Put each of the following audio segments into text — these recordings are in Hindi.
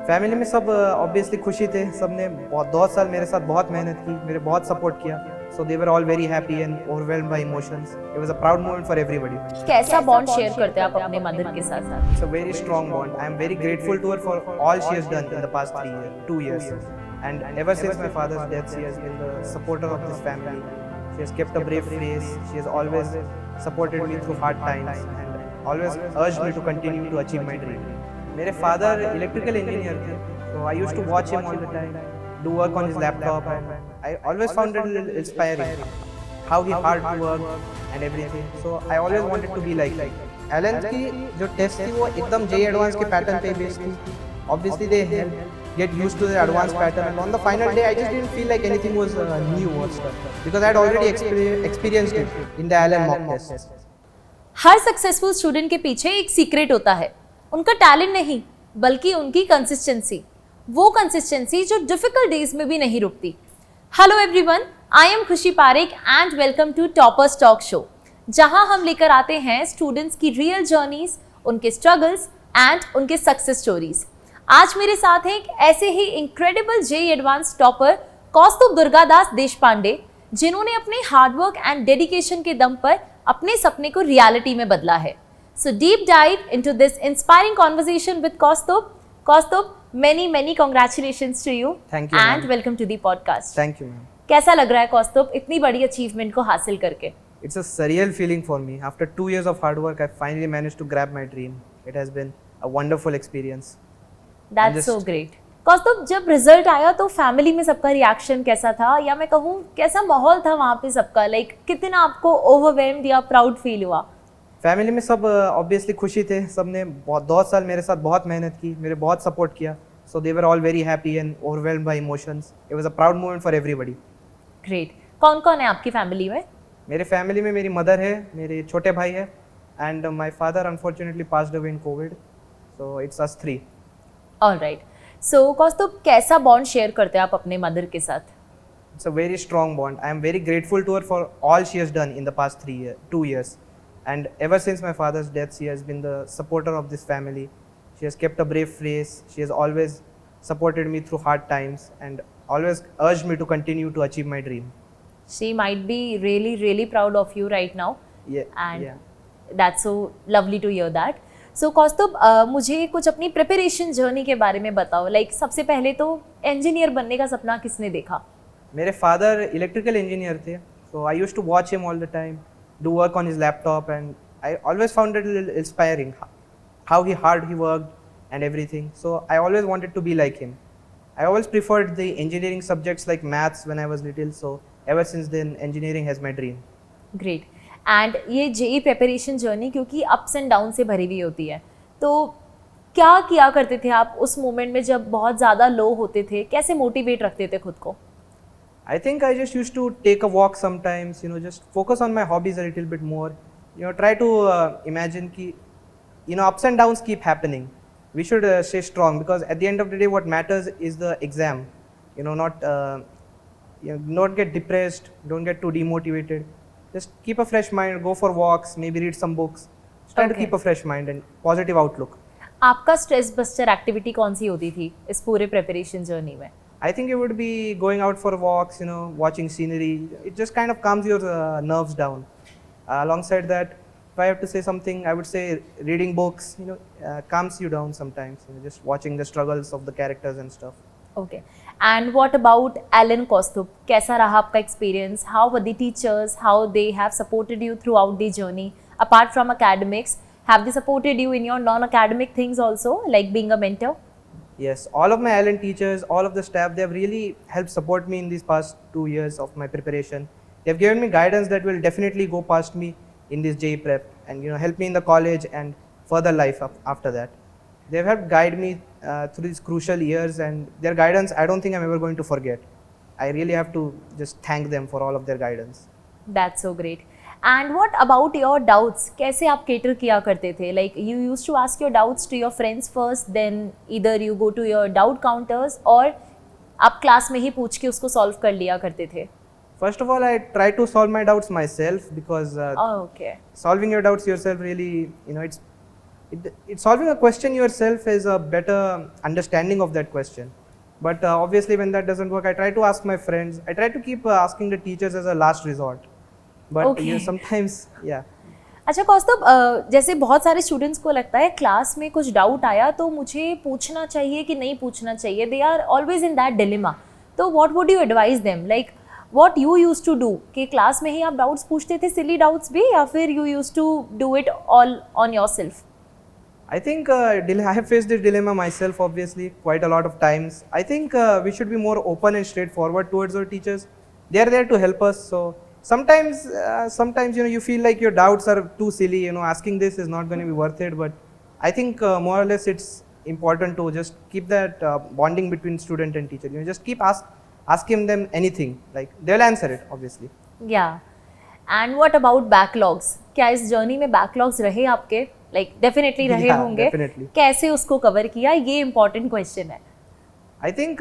फैमिली में सब ऑब्वियसली खुशी थे। सबने बहुत 2 साल मेरे साथ बहुत मेहनत की, मेरे बहुत सपोर्ट किया। So they were all very happy and overwhelmed by emotions. It was a proud moment for everybody. कैसा बॉन्ड शेयर करते हैं आप अपने मदर के साथ? It's a very strong bond. I am very grateful to her for all she has done in the past 2 years. And ever since my father's death, she has been the supporter of this family. She has kept a brave face. She has always supported me through hard times and always urged me to continue to achieve my dream. मेरे father electrical engineer थे, so I used to watch him all the time, do work on his laptop, and I always found it a little inspiring how he hard worked and everything. So I always wanted to be like him. Allen की जो टेस्ट थी वो एकदम JEE एडवांस के पैटर्न पे बेस्ड थी. Obviously they get used to the advanced pattern, and on the final day I just didn't feel like anything was new or stuff because I had already experienced it in the Allen mock tests. Her successful student के पीछे एक सीक्रेट होता है, उनका टैलेंट नहीं बल्कि उनकी कंसिस्टेंसी, वो कंसिस्टेंसी जो डिफिकल्ट डेज में भी नहीं रुकती। Hello everyone, I am Khushi Parekh and welcome to toppers talk show, जहां हम लेकर आते हैं स्टूडेंट्स की रियल जर्नीज, उनके स्ट्रगल्स एंड उनके सक्सेस स्टोरीज। आज मेरे साथ हैं एक ऐसे ही incredible JEE advance topper Kaustubh Durgadas Deshpande, जिन्होंने अपने हार्डवर्क एंड डेडिकेशन के दम पर अपने सपने को रियलिटी में बदला है। So deep dive into this inspiring conversation with Kaustubh. Kaustubh, many congratulations to you and welcome to the podcast. Thank you ma'am. कैसा लग रहा है कौस्तुभ इतनी बड़ी अचीवमेंट को हासिल करके? It's a surreal feeling for me. After 2 years of hard work, I finally managed to grab my dream. It has been a wonderful experience. That's so great. कौस्तुभ, जब रिजल्ट आया तो फैमिली में सबका रिएक्शन कैसा था, या मैं कहूँ कैसा माहौल था वहाँ पे सबका? लाइक कितना आपको ओवरवेल्म्ड या प्राउड फील हुआ? फैमिली में सब ऑब्वियसली खुशी थे। सबने बहुत 2 साल मेरे साथ बहुत मेहनत की, मेरे बहुत सपोर्ट किया। So they were all very happy and overwhelmed by emotions. It was a proud moment for everybody. Great. कौन कौन है आपकी फैमिली में? मेरे फैमिली में मेरी मदर है, मेरे छोटे भाई है, and my father unfortunately passed away in covid, so it's us 3. Alright. So Kaustubh, कैसा बॉन्ड शेयर करते हैं आप अपने मदर के साथ? It's a very strong bond. I am very grateful to her for all she has done in the past 2 years. And ever since my father's death, she has been the supporter of this family. She has kept a brave face. She has always supported me through hard times and always urged me to continue to achieve my dream. She might be really proud of you right now. And that's so lovely to hear that. So कौस्तुभ, मुझे कुछ अपनी प्रिपरेशन जर्नी के बारे में बताओ। लाइक सबसे पहले तो इंजीनियर बनने का सपना किसने देखा? मेरे फादर इलेक्ट्रिकल इंजीनियर थे, so I used to watch him all the time, do work on his laptop, and I always found it a little inspiring how hard he worked and everything. So I always wanted to be like him. I always preferred the engineering subjects like maths when I was little, so ever since then engineering has my dream. Great. And ये JEE प्रिपरेशन जर्नी क्योंकि अप्स एंड डाउन से भरी हुई होती है, तो क्या किया करते थे आप उस मोमेंट में जब बहुत ज़्यादा लो होते थे? कैसे मोटिवेट रखते थे खुद को? I think I just used to take a walk sometimes, just focus on my hobbies a little bit more, try to imagine ki, ups and downs keep happening. We should stay strong because at the end of the day what matters is the exam, not get depressed, don't get too demotivated. Just keep a fresh mind, go for walks, maybe read some books. Try to keep a fresh mind and positive outlook. आपका स्ट्रेस बस्टर एक्टिविटी कौन सी होती थी इस पूरे प्रिपरेशन जर्नी में? I think it would be going out for walks, watching scenery. It just kind of calms your nerves down. Alongside that, if I have to say something, I would say reading books, calms you down sometimes. Just watching the struggles of the characters and stuff. Okay. And what about Alan Kostub? कैसा रहा आपका experience? How were the teachers? How they have supported you throughout the journey? Apart from academics, have they supported you in your non-academic things also, like being a mentor? Yes, all of my Allen teachers, all of the staff, they have really helped support me in these past 2 years of my preparation. They have given me guidance that will definitely go past me in this JEE prep and help me in the college and further life after that. They have helped guide me through these crucial years, and their guidance I don't think I'm ever going to forget. I really have to just thank them for all of their guidance. That's so great. And what about your doubts? कैसे आप cater किया करते थे? Like you used to ask your doubts to your friends first, then either you go to your doubt counters, or आप क्लास में ही पूछ के उसको solve कर लिया करते थे? First of all, I try to solve my doubts myself because okay. Solving your doubts yourself really, it's It's solving a question yourself is a better understanding of that question. But obviously, when that doesn't work, I try to ask my friends. I try to keep asking the teachers as a last resort. But Okay. sometimes, yeah. अच्छा कौस्तुभ, जैसे बहुत सारे स्टूडेंट्स को लगता है क्लास में कुछ डाउट आया तो मुझे पूछना चाहिए कि नहीं पूछना चाहिए, they are always in that dilemma. तो what would you advise them, like what you used to do, कि क्लास में ही आप डाउट्स पूछते थे, सिली डाउट्स भी, या फिर you used to do it all on yourself? I think I have faced this dilemma myself, obviously, quite a lot of times. I think we should be more open and straightforward towards our teachers. They are there to help us. So sometimes you feel like your doubts are too silly. Asking this is not going to be worth it. But I think more or less it's important to just keep that bonding between student and teacher. Just keep asking them anything. Like they'll answer it, obviously. या एंड व्हाट अबाउट बैकलॉग्स? क्या इस जर्नी में बैकलॉग्स रहे आपके? लाइक डेफिनेटली रहे Yeah, होंगे. definitely. कैसे उसको कवर किया, ये इंपॉर्टेंट क्वेश्चन है. आई थिंक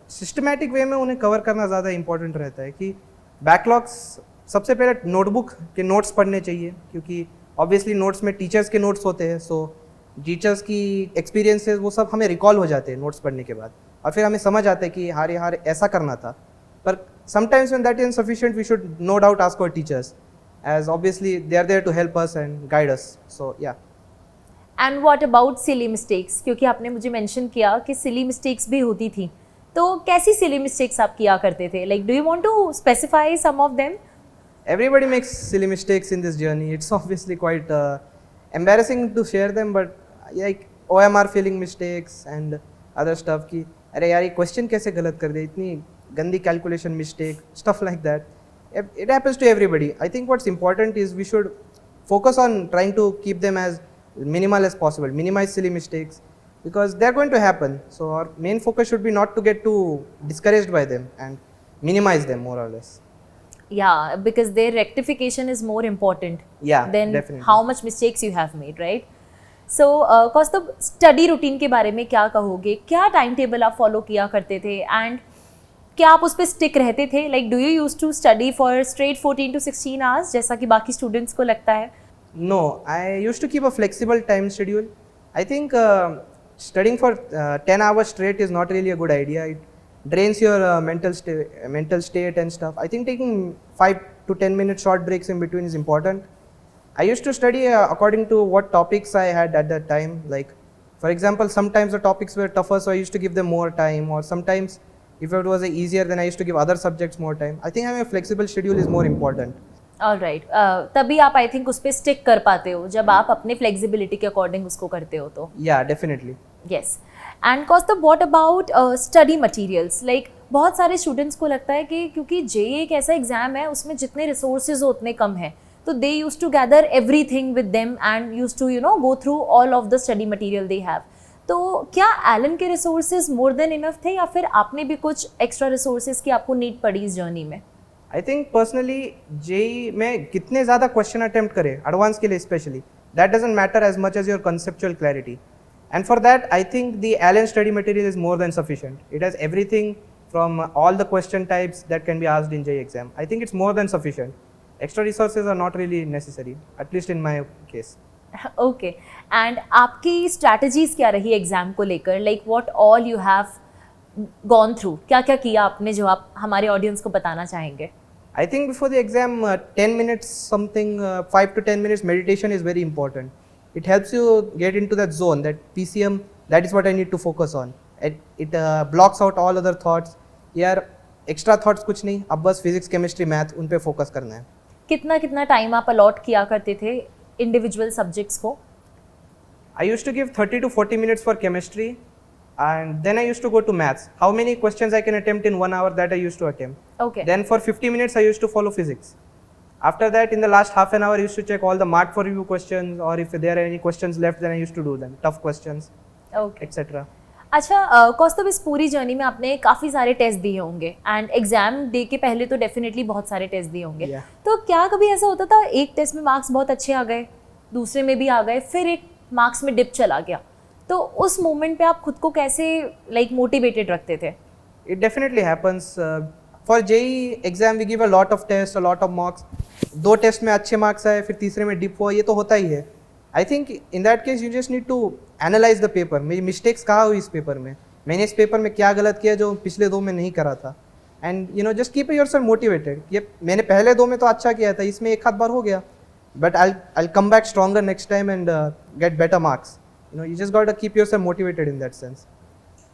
सिस्टमैटिक वे में उन्हें कवर करना ज़्यादा इंपॉर्टेंट रहता है कि बैकलॉग्स सबसे पहले नोटबुक के नोट्स पढ़ने चाहिए, क्योंकि ऑब्वियसली नोट्स में टीचर्स के नोट्स होते हैं. सो टीचर्स की एक्सपीरियंसेस वो सब हमें रिकॉल हो जाते हैं नोट्स पढ़ने के बाद, और फिर हमें समझ आता है कि यार ऐसा करना था. पर sometimes when that is insufficient we should no doubt ask our teachers, as obviously they are there to help us and guide us. So yeah. And what about silly mistakes? क्योंकि आपने मुझे मेंशन किया कि सिली मिस्टेक्स भी होती थी, तो कैसी सिली मिस्टेक्स आप किया करते थे? Like do you want to specify some of them? Everybody makes silly mistakes in this journey. It's obviously quite embarrassing to share them, but like OMR filling mistakes and other stuff कि अरे यार ये question कैसे गलत कर दिया, इतनी गंदी calculation mistake, stuff like that. It happens to everybody. I think what's important is we should focus on trying to keep them as minimal as possible, minimize silly mistakes, because they're going to happen. So our main focus should be not to get too discouraged by them and minimize them more or less. Yeah, because their rectification is more important Yeah, than definitely. how much mistakes you have made, right? So, Kaustubh, study routine के बारे में क्या कहोगे? क्या टाइम टेबल आप फॉलो किया करते थे, एंड क्या आप उस पर स्टिक रहते थे? Like do you use to study for straight 14 to 16 hours जैसा कि बाकी स्टूडेंट्स को लगता है? No, I used to keep a flexible time schedule. I think studying for 10 hours straight is not really a good idea. It drains your mental state and stuff. I think taking 5 to 10 minute short breaks in between is important. I used to study according to what topics I had at that time. Like, for example, sometimes the topics were tougher, so I used to give them more time, or sometimes if it was easier, then I used to give other subjects more time. I think having a flexible schedule is more important. Alright, तभी आप आई थिंक उस पर स्टिक कर पाते हो जब आप अपने फ्लेक्सिबिलिटी के अकॉर्डिंग उसको करते हो तो. Yeah, definitely. Yes. And Kaustubh, what about study materials? Like बहुत सारे स्टूडेंट्स को लगता है कि क्योंकि जेईई एक ऐसा एग्जाम है उसमें जितने रिसोर्सेज हो उतने कम हैं, तो they use to gather everything with them and use to go through all of the study material they have. तो क्या एलन के रिसोर्सेज मोर देन इनफ थे, या फिर आपने भी कुछ एक्स्ट्रा रिसोर्सेज की आपको नीड पड़ी इस जर्नी में? आई थिंक पर्सनली जेई में कितने ज़्यादा क्वेश्चन अटेम्प्ट करें एडवांस के लिए specially, that doesn't matter as much as your conceptual clarity. And for that I think the Allen study material is more than sufficient. It has everything from all the question types that can be asked in JEE exam. I think it's more than sufficient. Extra resources are not really necessary, at least in my case. Okay. And आपकी स्ट्रैटेजीज क्या रही एग्जाम को लेकर? Like what all you have gone through, क्या क्या किया आपने जो आप हमारे ऑडियंस को बताना चाहेंगे? I think before the exam, 10 minutes something, 5 to 10 minutes meditation is very important. It helps you get into that zone, that PCM, that is what I need to focus on. It blocks out all other thoughts. यार extra thoughts कुछ नहीं, अब बस physics, chemistry, math उन पे focus करना है. कितना कितना टाइम आप अलॉट किया करते थे इंडिविजुअल सब्जेक्ट्स को? I used to give 30 to 40 minutes for chemistry, and then I used to go to maths. How many questions I can attempt in 1 hour, that I used to attempt. Okay. Then for 50 minutes I used to follow physics. After that, in the last half an hour, I used to check all the mark for review questions, or if there are any questions left, then I used to do them, tough questions, Okay. etc. अच्छा कौस्तुभ, इस पूरी जर्नी में आपने काफ़ी सारे टेस्ट दिए होंगे, एंड एग्जाम डे के पहले तो डेफिनेटली बहुत सारे टेस्ट दिए होंगे. Yeah. तो क्या कभी ऐसा होता था एक टेस्ट में मार्क्स बहुत अच्छे आ गए, दूसरे में भी आ गए, फिर एक मार्क्स में डिप चला गया, तो उस मोमेंट पे आप खुद को कैसे मोटिवेटेड रखते थे? It definitely happens. For JEE exam we give a lot of tests, a lot of marks. 2 test में अच्छे मार्क्स आए, फिर तीसरे में डिप हुआ, ये तो होता ही है. I think in that case you just need to analyze the paper. मेरी mistakes कहाँ हुई इस पेपर में, मैंने इस पेपर में क्या गलत किया जो पिछले 2 में नहीं करा था, and you know just keep yourself motivated. ये मैंने पहले 2 में तो अच्छा किया था, इसमें एक आध बार हो गया, but I'll come back stronger next time and get better marks. You know, you just got to keep yourself motivated in that sense.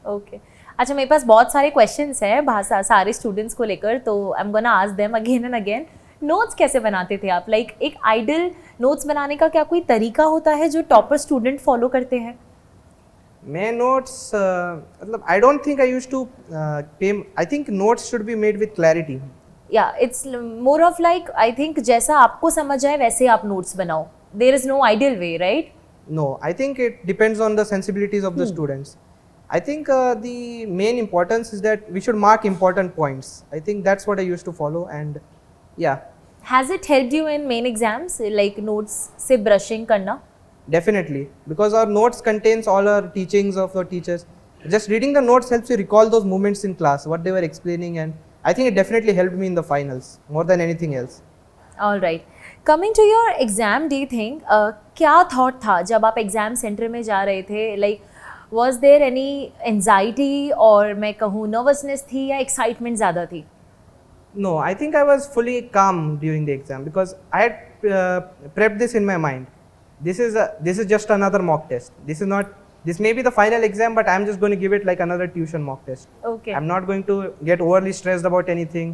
Okay अच्छा, मेरे पास बहुत सारे क्वेश्चंस हैं भाषा सारे स्टूडेंट्स को लेकर, तो I am gonna ask them again and again. Notes कैसे बनाते थे आप? लाइक एक आइडियल नोट्स बनाने का क्या कोई तरीका होता है जो टॉपर स्टूडेंट फॉलो करते हैं? मैं नोट्स मतलब I don't think I used to pay. I think notes should be made with clarity. या it's more of like I think जैसा आपको समझ आए वैसे आप नोट्स बनाओ. There is no ideal way, right? No, I think it depends on the sensibilities of the students. I think the main importance is that we should mark important points. I think that's what I used to follow, and yeah, has it helped you in main exams like notes से ब्रशिंग करना? definitely, because our notes contains all our teachings of our teachers. Just reading the notes helps you recall those moments in class, what they were explaining, and I think it definitely helped me in the finals more than anything else. All right, coming to your exam day thing, क्या थॉट था जब आप एग्जाम सेंटर में जा रहे थे? Like was there any anxiety और मैं कहूँ नर्वसनेस थी या एक्साइटमेंट ज़्यादा थी? No, I think I was fully calm during the exam because I had prepped this in my mind. This is just another mock test. This may be the final exam, but I'm just going to give it like another tuition mock test. Okay I'm not going to get overly stressed about anything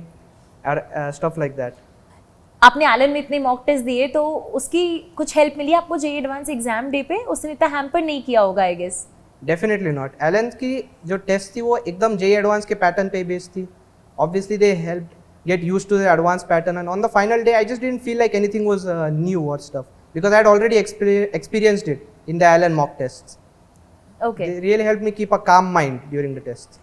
or stuff like that. आपने एलन में इतने मॉक टेस्ट दिए तो उसकी कुछ हेल्प मिली आपको जेईई एडवांस एग्जाम डे पे? उसने इतना हैम्पर नहीं किया होगा I guess. Definitely not. Alan की जो टेस्ट थी वो एकदम JEE एडवांस के पैटर्न पे बेस्ड थी. Obviously they helped get used to the advanced pattern, and on the final day I just didn't feel like anything was new or stuff because I had already experienced it in the Alan mock tests. Okay They really helped me keep a calm mind during the tests.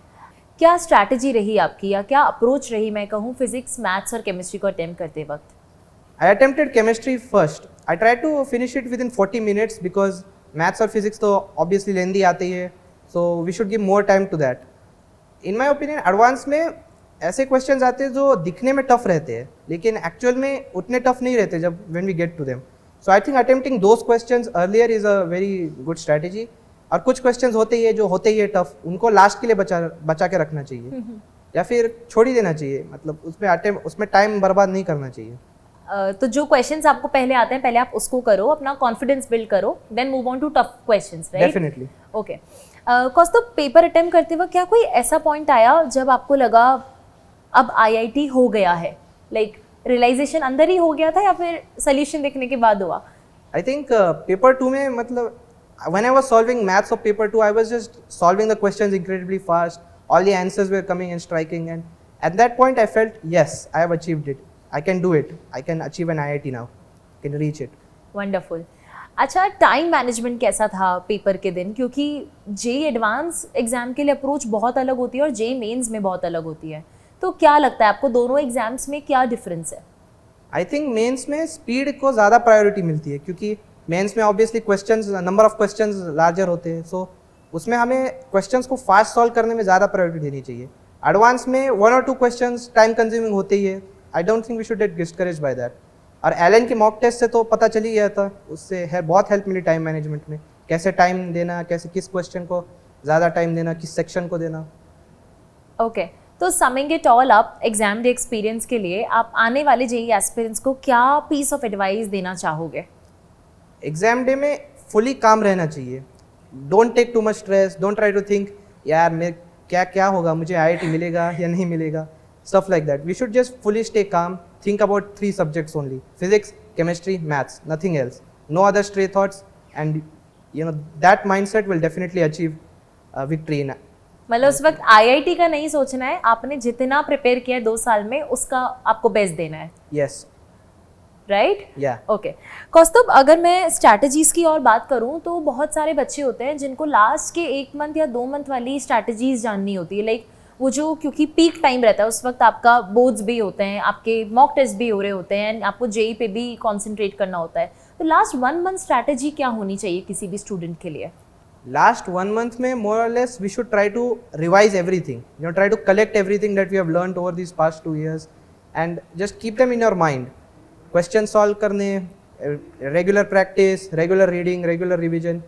क्या स्ट्रैटेजी रही आपकी या क्या अप्रोच रही मैं कहूँ फिजिक्स मैथ्स और केमिस्ट्री को अटेम्प्ट करते वक्त? I attempted chemistry first. I tried to finish it within 40 minutes because maths और physics तो obviously lengthy आते ही है, so we should give more time to that. In my opinion, advanced में ऐसे questions आते हैं जो दिखने में tough रहते हैं, लेकिन actual में उतने tough नहीं रहते जब when we get to them. So I think attempting those questions earlier is a very good strategy. और कुछ questions होते ही है जो होते ही है tough, उनको last के लिए बचा के रखना चाहिए या फिर छोड़ ही देना चाहिए. मतलब उसमें टाइम बर्बाद नहीं करना चाहिए. तो जो क्वेश्चंस आपको पहले आते हैं पहले आप उसको करो, अपना कॉन्फिडेंस बिल्ड करो, then move on to tough questions, right? Definitely. Okay Kaustubh, paper attempt करते वक्त क्या कोई ऐसा पॉइंट आया जब आपको लगा अब आईआईटी हो गया है? लाइक रियलाइजेशन अंदर ही हो गया था या फिर सोल्यूशन देखने के बाद हुआ? आई थिंक पेपर 2 में मतलब when I was solving maths of paper 2, I was just solving the questions incredibly fast. All the answers were coming and striking, and at that point I felt yes, I have achieved it. I can do it. I can achieve an IIT now. I can reach it. Wonderful. अच्छा, टाइम मैनेजमेंट कैसा था पेपर के दिन? क्योंकि जेईई एडवांस एग्जाम के लिए अप्रोच बहुत अलग होती है और जेईई मेंस में बहुत अलग होती है, तो क्या लगता है आपको दोनों एग्जाम्स में क्या डिफरेंस है? आई थिंक मेंस में स्पीड को ज़्यादा प्रायोरिटी मिलती है क्योंकि मेंस में obviously questions number of questions larger होते हैं, सो उसमें हमें क्वेश्चंस को फास्ट सॉल्व करने में ज़्यादा प्रायोरिटी देनी चाहिए. एडवांस में 1 और 2 क्वेश्चंस टाइम कंज्यूमिंग होते ही है. I don't think we should get discourage by that. और एलन की मॉक टेस्ट से तो पता चल ही गया था, उससे है बहुत हेल्प मिली टाइम मैनेजमेंट में, कैसे टाइम देना, कैसे किस क्वेश्चन को ज़्यादा टाइम देना, किस सेक्शन को देना. ओके तो summing it all up, exam day experience के लिए आप आने वाले जेईई एस्पिरेंट्स को क्या पीस ऑफ एडवाइस देना चाहोगे? एग्जाम डे में फुली काम रहना चाहिए. Don't take too much stress. Don't try to think यार मैं क्या होगा, मुझे आईआईटी मिलेगा या नहीं मिलेगा, stuff like that. We should just fully stay calm, think about 3 subjects only: physics, chemistry, maths, nothing else. No other stray thoughts, and you know that mindset will definitely achieve victory in. मतलब उस वक्त आईआईटी का नहीं सोचना है, आपने जितना प्रिपेयर किया है 2 साल में उसका आपको बेस्ट देना है. Yes. राइट? Yeah. ओके कौस्तुभ, अगर मैं स्ट्रैटेजीज की और बात करूं तो बहुत सारे बच्चे होते हैं जिनको लास्ट के 1 मंथ या 2 मंथ वाली स्ट्रैटेजीज जाननी होती है. लाइक वो जो क्योंकि पीक टाइम रहता है उस वक्त, आपका बोर्ड्स भी होते हैं, आपके मॉक टेस्ट भी हो रहे होते हैं, एंड आपको जेईई पे भी कॉन्सेंट्रेट करना होता है, तो लास्ट 1 मंथ स्ट्रैटेजी क्या होनी चाहिए किसी भी स्टूडेंट के लिए? Last 1 month में more or less we should try to revise everything. You know, try to collect everything that we have learned over these past 2 years and just keep them in your mind. Question solve करने, regular practice, regular reading, regular revision,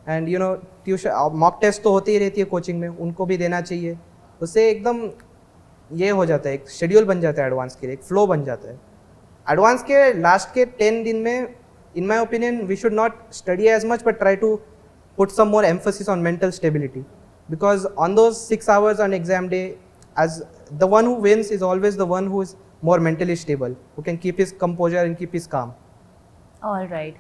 and you know tuition mock test तो होती ही रहती है कोचिंग में, उनको भी देना चाहिए। उससे एकदम ये हो जाता है, एक शेड्यूल बन जाता है एडवांस के लिए, एक फ्लो बन जाता है। एडवांस के लास्ट के 10 दिन में in my opinion we should not study as much but try to put some more emphasis on mental stability, because on those 6 hours on exam day, as the one who wins is always the one who is more mentally stable, who can keep his composure and keep his calm. All right.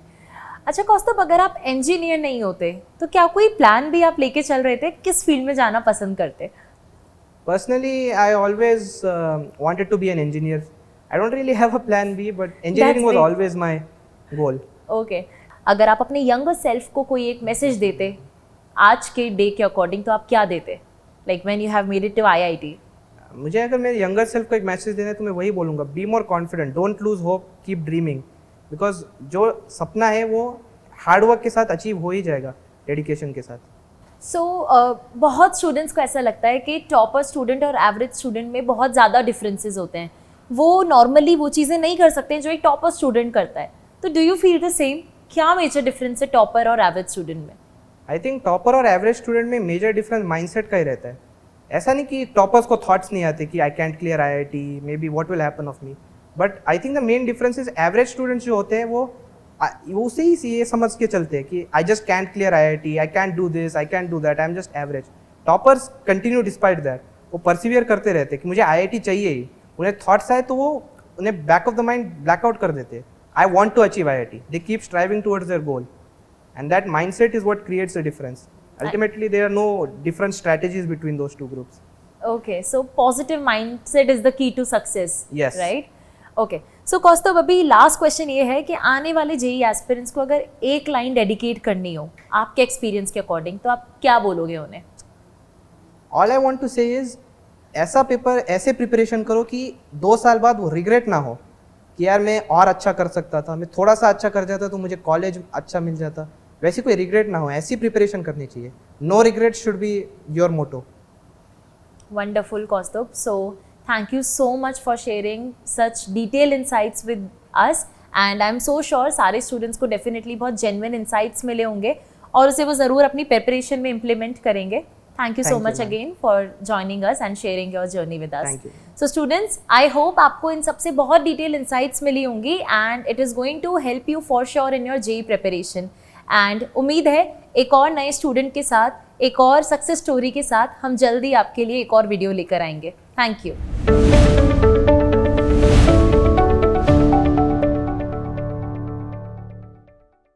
अच्छा कौस्तुभ, अगर आप इंजीनियर नहीं होते तो क्या कोई प्लान भी आप लेके चल रहे थे? किस फील्ड में जाना पसंद करते? Personally, I always wanted to be an engineer. I don't really have a plan B, but engineering was great. always my goal. Okay, अगर आप अपने यंगर सेल्फ को कोई एक मैसेज देते आज के डे के अकॉर्डिंग, तो आप क्या देते? Like when you have made it to IIT। मुझे अगर मेरे यंगर सेल्फ को एक मैसेज देना है तो मैं वही बोलूँगा, be more confident, don't lose hope, keep dreaming, because जो सपना है वो हार्डवर्क के साथ अचीव हो ही जाएगा, डेडिकेशन के साथ। सो बहुत स्टूडेंट्स को ऐसा लगता है कि टॉपर स्टूडेंट और एवरेज स्टूडेंट में बहुत ज़्यादा डिफरेंसेस होते हैं, वो नॉर्मली वो चीज़ें नहीं कर सकते हैं जो एक टॉपर स्टूडेंट करता है। तो do you feel the same? क्या मेजर डिफरेंस है टॉपर और एवरेज स्टूडेंट में? आई थिंक टॉपर और एवरेज स्टूडेंट में मेजर डिफरेंस माइंडसेट का ही रहता है। ऐसा नहीं कि टॉपर्स को थॉट्स नहीं आते कि I can't clear IIT, may be what will happen of me, but I think the main difference is average students जो होते हैं वो उसे ही ये समझ के चलते हैं कि I just can't clear IIT, I can't do this, I can't do that, I am just average. Toppers continue despite that, वो परसिवियर करते रहते हैं कि मुझे IIT चाहिए ही। उन्हें थॉट्स आए तो वो उन्हें back of the mind blackout कर देते हैं। I want to achieve IIT. They keep striving towards their goal, and that mindset is what creates the difference. Ultimately, there are no different strategies between those two groups. Okay, so positive mindset is the key to success. Yes. Right? Okay. So कौस्तुभ, अभी लास्ट क्वेश्चन ये है कि आने वाले JEE एस्पिरेंट्स को अगर एक लाइन डेडिकेट करनी हो आपके एक्सपीरियंस के अकॉर्डिंग, तो आप क्या बोलोगे उन्हें? All I want to say is, ऐसा पेपर ऐसे प्रिपरेशन करो कि 2 साल बाद वो रिग्रेट ना हो कि यार मैं और अच्छा कर सकता था, मैं थोड़ा सा अच्छा कर जाता तो मुझे कॉलेज अच्छा मिल जाता। वैसी कोई रिग्रेट ना हो, ऐसी प्रिपरेशन करनी चाहिए। No regret should be your motto. Wonderful Kaustubh, so thank you so much for sharing such detail insights with us, and I am so sure सारे स्टूडेंट्स को डेफिनेटली बहुत जेन्युइन इंसाइट्स मिले होंगे और उसे वो ज़रूर अपनी प्रिपरेशन में इम्प्लीमेंट करेंगे। Thank you so much again for joining us and sharing your journey with us. Thank you. So students, I hope आपको इन सबसे बहुत डिटेल इंसाइट्स मिली होंगी and it is going to help you for sure in your JEE preparation. And उम्मीद है एक और नए स्टूडेंट के साथ, एक और सक्सेस स्टोरी के साथ हम जल्दी आपके लिए एक और वीडियो लेकर आएंगे। Thank you.